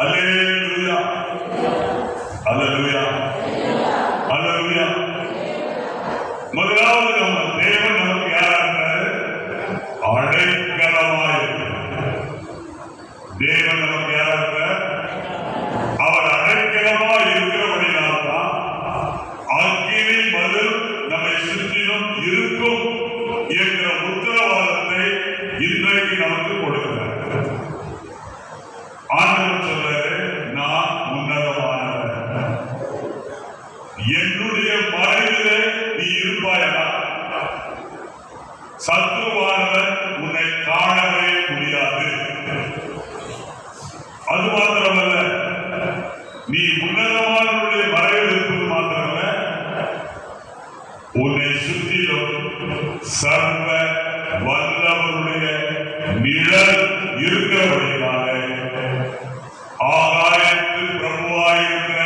அல்லேலூயா அல்லேலூயா அல்லேலூயா. முதலாவது நம்ம தேவன் நமக்கு யாரா இருக்காரு? அடைக்கலமாய் இருக்கிறார். தேவன் நமக்கு யாரா இருக்கார்? அவர் அடைக்கலமாய் இருக்கிறபடியால்தான் அக்கினி பதில் நம்மை சுற்றிலும் இருக்கும் என்கிற உத்தரவாதத்தை இன்றைக்கு நமக்கு கொடுக்கிறார். ஆண்டவர் சொல்றாரு, நான் உன்னதமானவர், என்னுடைய மறைவிலே நீ இருப்பாயா, சத்துருவானவர் உன்னை காணவே முடியாது. அது மாத்திரமல்ல, நீ உன்னதமானவருடைய மறைவில் இருப்பது மாத்திரமல்ல, உன்னை சுற்றிலும் சர்வ வல்லவருடைய நிழல் இருக்கிறபடியாலே ஆகாயத்து பிரபுவாயிருக்கிற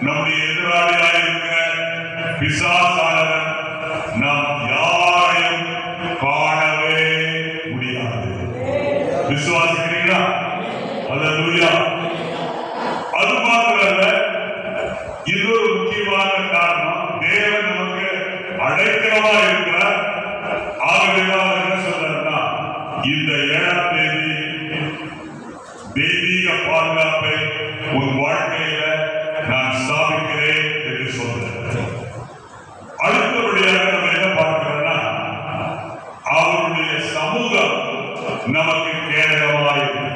நம்முடைய எதிராளியாயிருக்கிற பிசாசானவன் நாம் யாரையும் காணவே முடியாது. விசுவாசிக்கிறீங்களா? அல்லேலூயா. அது மாத்திரமல்ல, இன்னொரு முக்கியமான காரணம், தேவன் நமக்கு அடைக்கலமா இருக்கிறார். ஆகவே என்ன சொல்றாருன்னா, இந்த 7ஆம் தேதி தெய்வீக பாதுகாப்பை உன் வாழ்க்கையில நான் ஸ்தாபிக்கிறேன் என்று சொல்றேன். அடுத்தபடியாக நம்ம என்ன பார்க்கிறோம்னா, அவருடைய சமூகம் நமக்கு கேடகமாயிருக்கிறது.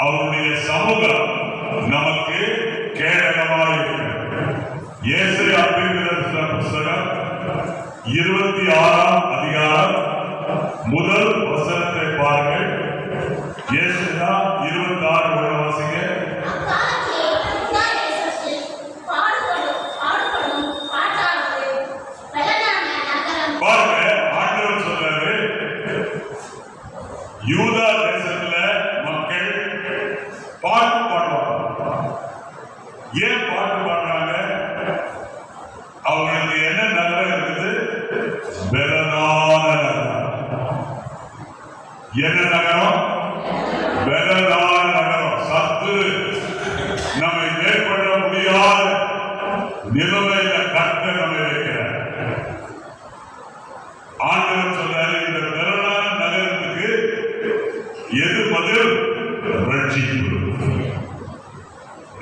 அவருடைய சமூகம் நமக்கு கேடகமாயிருக்கிறது. ஏசாயா தீர்க்கதரிசன புத்தகம் 26ஆம் அதிகாரம் முதல் வசனத்தை பாருங்கள். ஏசாயா 26 வாசிங்க. பாருங்க, ஆண்டவர் சொல்றாரு, யூதா தேசத்துல மக்கள் பாட்டு பாடுவாங்க. ஏன் பாட்டு பாடுறாங்க? அவங்களுக்கு என்ன நகரம் இருக்குது? பெலனான நகரம். என்ன நகரம்? பெலனான நகரம். சத்துரு நம்மை மேற்கொள்ள முடியாத நிலைமையில கர்த்தர் நம்மை வைக்கிறார். ஆண்டவர் சொல்றாரு, இந்த பெலனான நகரத்துக்கு எது பதில்? ரட்சிப்பு.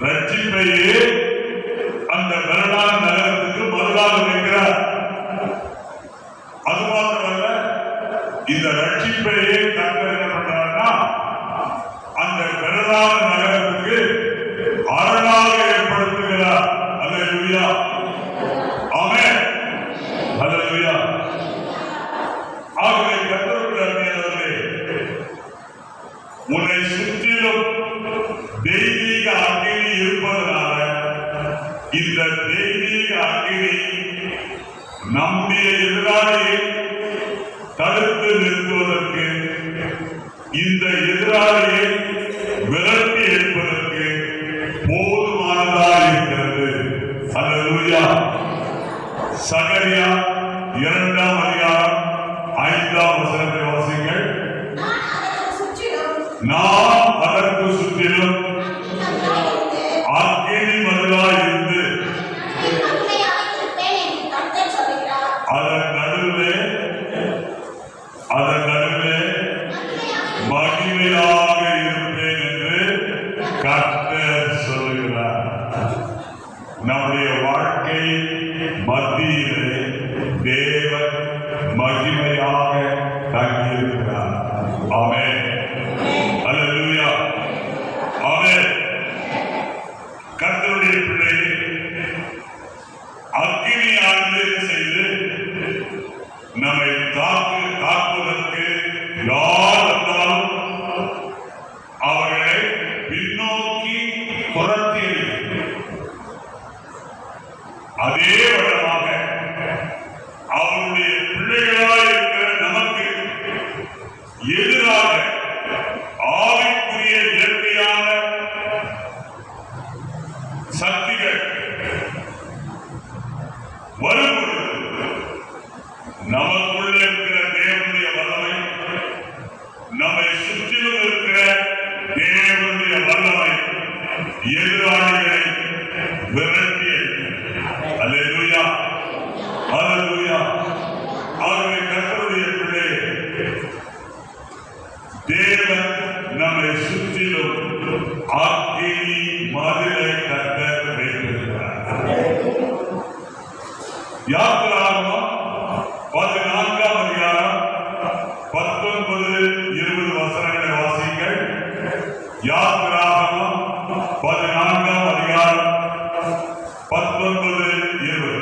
ரட்சிப்பையே அந்த பெலனான நகரத்துக்கு பதிலாக வைக்கிறார். அது மாத்திரமல்ல, இந்த ரட்சிப்பையே கர்த்தர் என்ன பண்றாருன்னா, அந்த பெலனான நகரத்துக்கு அரணாக ஏற்படுத்துகிறார். அல்லேலூயா, ஆமென், அல்லேலூயா. ஆகவே கர்த்தருடைய அருமையானவர்களே, உன்னை சுற்றிலும் தெய்வீக அக்கினி இருப்பதனால இந்த தெய்வீக அக்கினி நம்முடைய எதிராளியை தடுத்து நிறுத்துவதற்கு, இந்த எதிராளியை விரட்டி எடுப்பதற்கு போதுமானதாக இருக்கிறது. அல்லேலூயா. சகரியா 2ஆம் அதிகாரம் 5ஆம் வசனத்தை வாசிங்கள். நாம் அதற்கு சுற்றிலும் அக்கினி மதிலாய் இருந்து அதன் நடுவே மகிமையாக இருப்பேன் என்று கர்த்தர் சொல்லுகிறார். நம்முடைய வாழ்க்கை மத்தியிலே தேவன் மகிமையாக தங்கியிருக்கிறார். ஆமென், அல்லேலூயா, ஆமென். எதிராளிகளை விரட்டி அல்லேலூயா அல்லேலூயா. ஆகவே கர்த்தருடைய பிள்ளையே, தேவன் நம்மை சுற்றிலும் ஆக்கினி மதிலை கட்ட வைத்திருக்கிறார். யாத்திராகமம் 14ஆம் அதிகாரம் 19-20 வசனங்களை வாசிங்கள். யாத்திராகமம் 14ஆம் அதிகாரம் 19-20.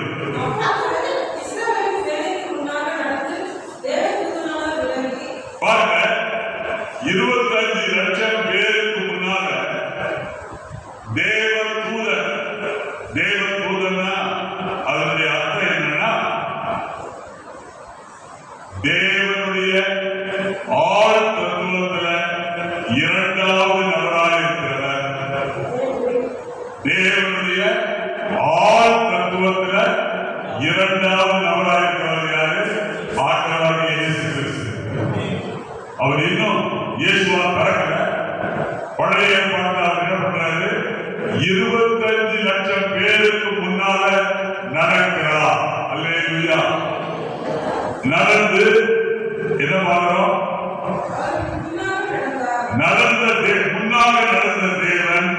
பாருங்க, 25 லட்சம் பேருக்கு முன்னால தேவதூதன்னா அதனுடைய அர்த்தம் என்னன்னா, தேவனுடைய ஆள் தத்துவத்துல இரண்டாவது நபராக இருக்கிறவர். தேவனுடைய ஆள் தத்துவத்துல இரண்டாவது நபராக இருக்கிறவர் யாரு? ஆண்டவராகிய இயேசு கிறிஸ்து. அவர் இன்னும் இயேசுவா பிறக்கல. பழைய ஏற்பாட்டில் என்ன பண்றாரு? 25 லட்சம் பேருக்கு முன்னால நடக்கிறார். அல்லேலூயா. நடந்து என்ன பார்க்கிறோம்? முன்னாக நடந்த தேவன்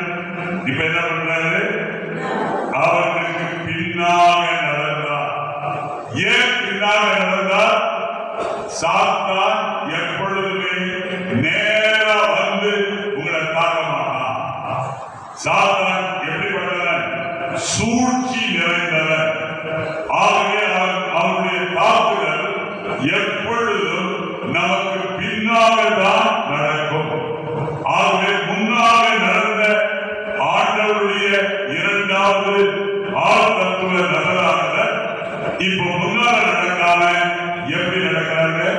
இப்ப என்ன பண்றாரு? அவருக்கு பின்னாக நடந்தார். ஏன் பின்னாக நடந்தார்? சாத்தான் எப்பொழுதுமே நேரா வந்து உங்களை தாக்க மாட்டான். சாத்தான் எப்படிப்பட்டவன்? சூழ்ச்சி நிறைந்தவன். ஆகவே அவருடைய தாக்குதல் எப்பொழுதும் நமக்கு பின்னாக தான் நடக்கும். ஆகவே முன்னாக நடந்த ஆண்டவருடைய இரண்டாவது ஆள் தத்துவ நபராக இப்ப முன்னால நடக்காம எப்படி